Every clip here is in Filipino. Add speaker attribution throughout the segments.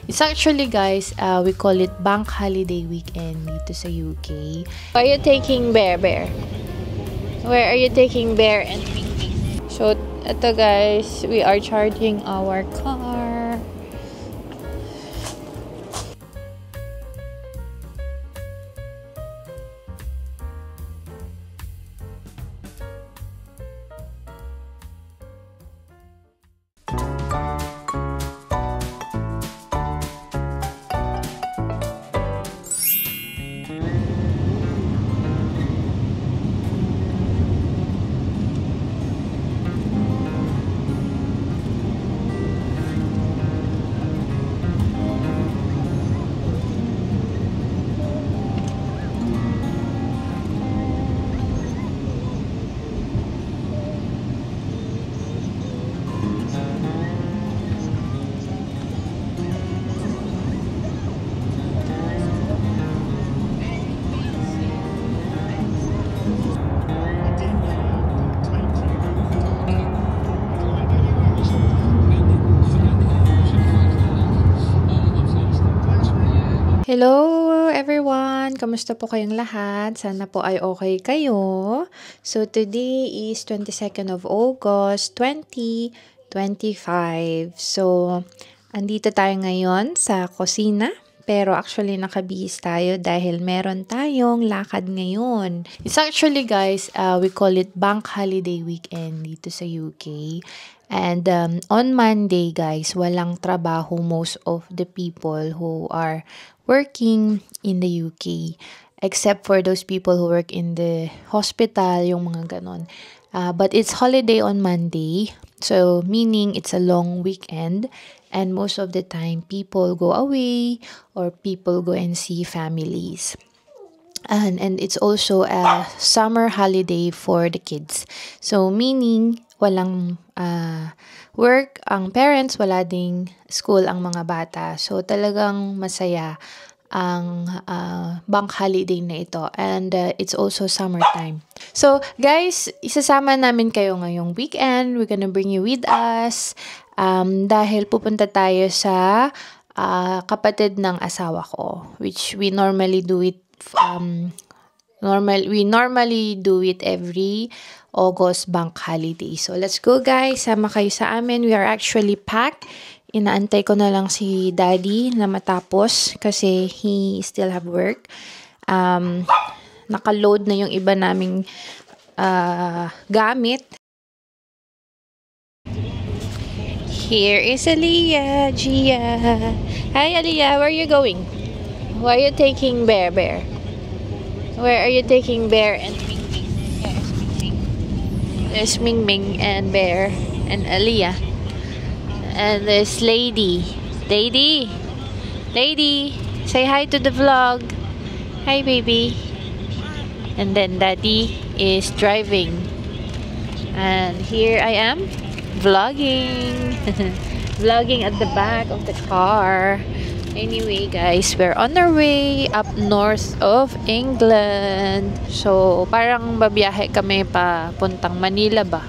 Speaker 1: It's actually, guys, we call it bank holiday weekend dito sa UK. Where are you taking Bear? Where are you taking Bear and Pinky? So, ito guys, we are charging our car. Hello everyone! Kamusta po kayong lahat? Sana po ay okay kayo. So today is 22nd of August 2025. So andito tayo ngayon sa kusina. Pero actually nakabihis tayo dahil meron tayong lakad ngayon. It's actually, guys, we call it bank holiday weekend dito sa UK. And on Monday, guys, walang trabaho most of the people who are working in the UK. Except for those people who work in the hospital, yung mga ganon. But it's holiday on Monday. So, meaning it's a long weekend. And most of the time, people go away or people go and see families. And it's also a summer holiday for the kids. So, meaning, walang work ang parents, wala ding school ang mga bata. So, talagang masaya ang bank holiday na ito. And it's also summertime. So, guys, isasama namin kayo ngayong weekend. We're gonna bring you with us. Dahil pupunta tayo sa kapatid ng asawa ko, which we normally do it every August bank holiday. So let's go, guys, sama kayo sa amin. We are actually packed. Inaantay ko na lang si Daddy na matapos kasi he still have work. Naka-load na yung iba naming gamit. Here is Aliyah, Gia. Hi, Aliyah. Where are you going? Where are you taking Bear? Where are you taking Bear and Ming? There's Ming and Bear and Aliyah. And there's Lady. Lady, say hi to the vlog. Hi, baby. And then Daddy is driving. And here I am. Vlogging vlogging at the back of the car. Anyway, guys, we're on our way up north of England. So parang babiyahe kami pa puntang Manila ba,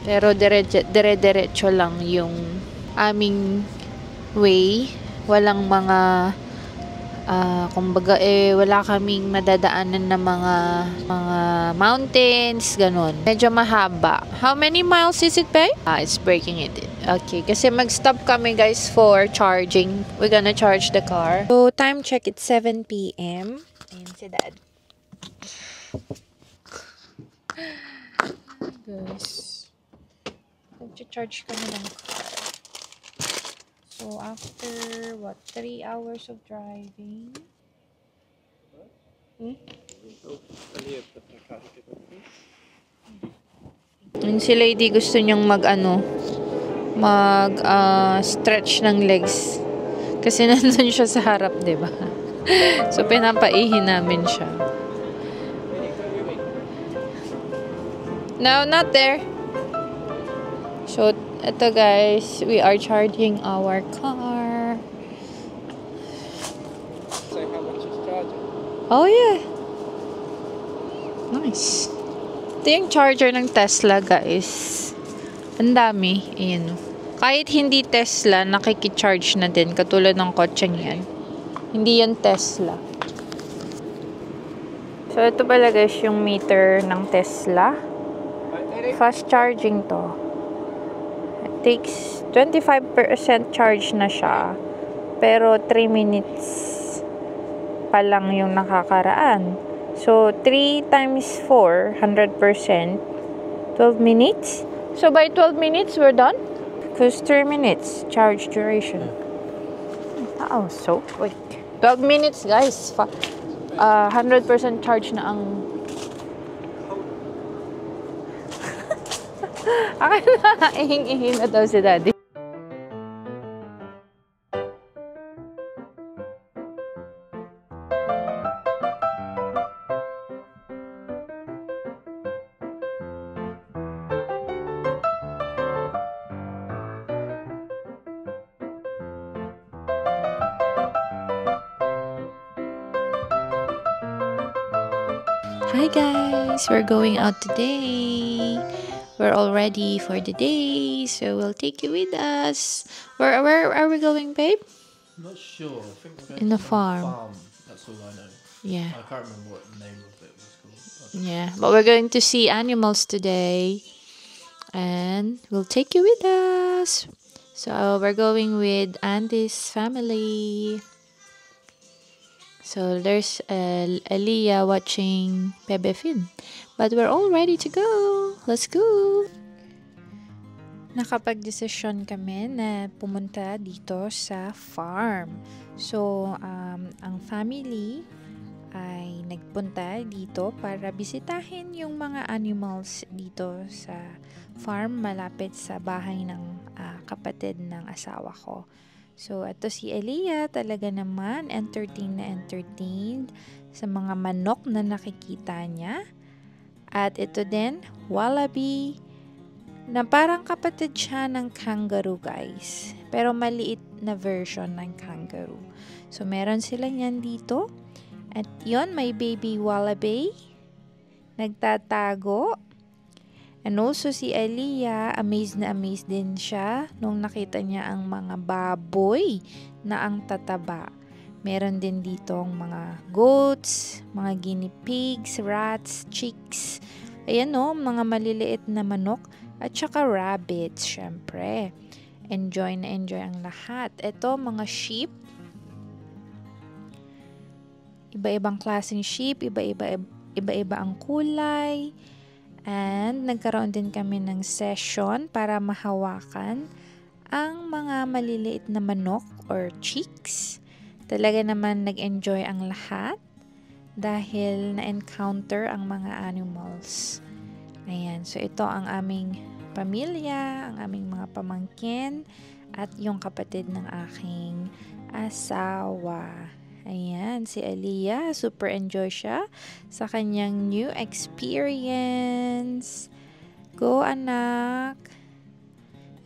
Speaker 1: pero dire-diretso lang yung aming way. Walang mga kumbaga wala kaming madadaanan na mga mountains, ganun. Medyo mahaba. How many miles is it, babe? It's breaking it. Okay, kasi mag-stop kami, guys, for charging. We're gonna charge the car. So, time check, it's 7 p.m. Ayan si Dad. Guys, mag-charge kami ng car. So, after, 3 hours of driving? Yung si Lady gusto niyang stretch ng legs. Kasi nandun siya sa harap, diba? So, pinapaihin namin siya. No, not there. So, ito, guys, we are charging our car.
Speaker 2: So how much is charging?
Speaker 1: Oh, yeah. Nice. Ito yung charger ng Tesla, guys. Ang dami. Ayan. Kahit hindi Tesla, nakikicharge na din. Katulad ng kotseng yan. Hindi yan Tesla. So, ito pala guys yung meter ng Tesla. Fast charging to. It takes 25% charge na siya. Pero 3 minutes pa lang yung nakakaraan. So, 3 times 4, 100%. 12 minutes. So, by 12 minutes, we're done? Because 3 minutes charge duration. Oh, so quick. 12 minutes, guys. 100% charge na ang... Akala, ihing-ihin na daw si Daddy. Hi guys, we're going out today. We're all ready for the day, so we'll take you with us. Where are we going, babe?
Speaker 2: I'm not sure. I think we're going
Speaker 1: In
Speaker 2: to
Speaker 1: the farm.
Speaker 2: That's all I know.
Speaker 1: Yeah.
Speaker 2: I can't remember what the name of it was called.
Speaker 1: Yeah, but we're going to see animals today, and we'll take you with us. So we're going with Andy's family. So there's Aliyah watching Bebe Fin. But we're all ready to go. Let's go! Nakapag-desisyon kami na pumunta dito sa farm. So, ang family ay nagpunta dito para bisitahin yung mga animals dito sa farm malapit sa bahay ng kapatid ng asawa ko. So, ito si Aliyah talaga naman entertained sa mga manok na nakikita niya. At ito din, wallaby, na parang kapatid siya ng kangaroo guys. Pero maliit na version ng kangaroo. So, meron sila niyan dito. At yon may baby wallaby. Nagtatago. And also si Aliyah, amazed na amazed din siya nung nakita niya ang mga baboy na ang tataba. Meron din dito ang mga goats, mga guinea pigs, rats, chicks. Ayan o, mga maliliit na manok at saka rabbits, syempre. Enjoy na enjoy ang lahat. Ito, mga sheep. Iba-ibang klaseng sheep, iba-iba ang kulay. And nagkaroon din kami ng session para mahawakan ang mga maliliit na manok or chicks. Talaga naman nag-enjoy ang lahat dahil na-encounter ang mga animals. Ayan, so ito ang aming pamilya, ang aming mga pamangkin at yung kapatid ng aking asawa. Ayan, si Aliyah, super enjoy siya sa kanyang new experience. Go, anak.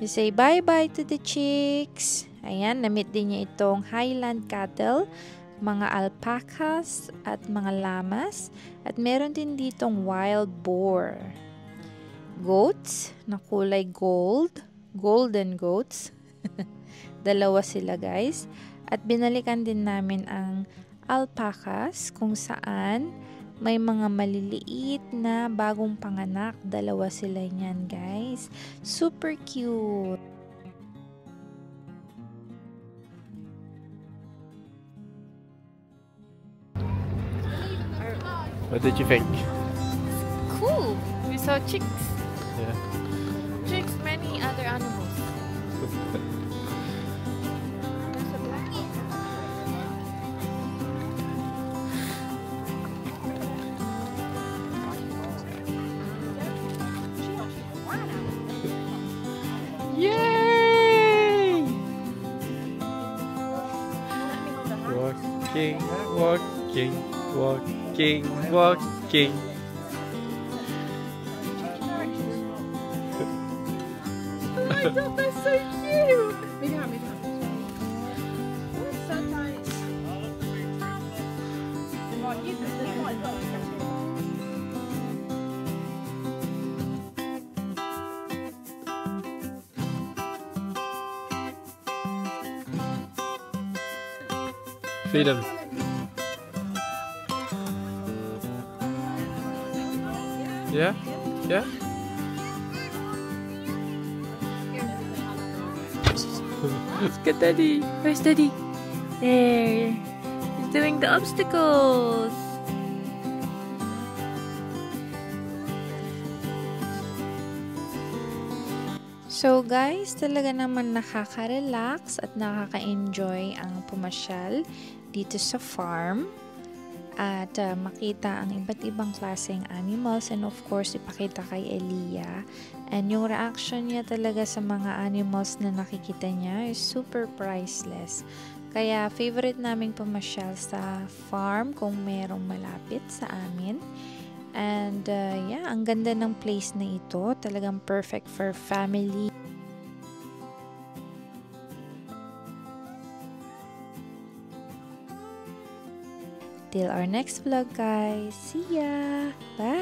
Speaker 1: You say bye-bye to the chicks. Ayan, na-meet din niya itong Highland cattle, mga alpacas at mga lamas. At meron din ditong wild boar. Goats na kulay gold. Golden goats. Dalawa sila guys. At binalikan din namin ang alpacas kung saan may mga maliliit na bagong panganak. Dalawa sila niyan guys. Super cute.
Speaker 2: What did you think?
Speaker 1: Cool. We saw chicks.
Speaker 2: Yeah.
Speaker 1: Chicks, many other animals.
Speaker 2: Yay! Walking, walking, walking, walking.
Speaker 1: Oh my god, that's so cute! That's so nice.
Speaker 2: Feed him. Yeah? Yeah?
Speaker 1: Look at Daddy. Where's Daddy? There. He's doing the obstacles. So guys, talaga naman nakaka-relax at nakaka-enjoy ang pumasyal dito sa farm at makita ang iba't ibang klaseng animals and of course ipakita kay Elia, and yung reaction niya talaga sa mga animals na nakikita niya is super priceless. Kaya favorite naming pumasyal sa farm kung merong malapit sa amin. And yeah, ang ganda ng place na ito. Talagang perfect for family. Till our next vlog, guys. See ya! Bye!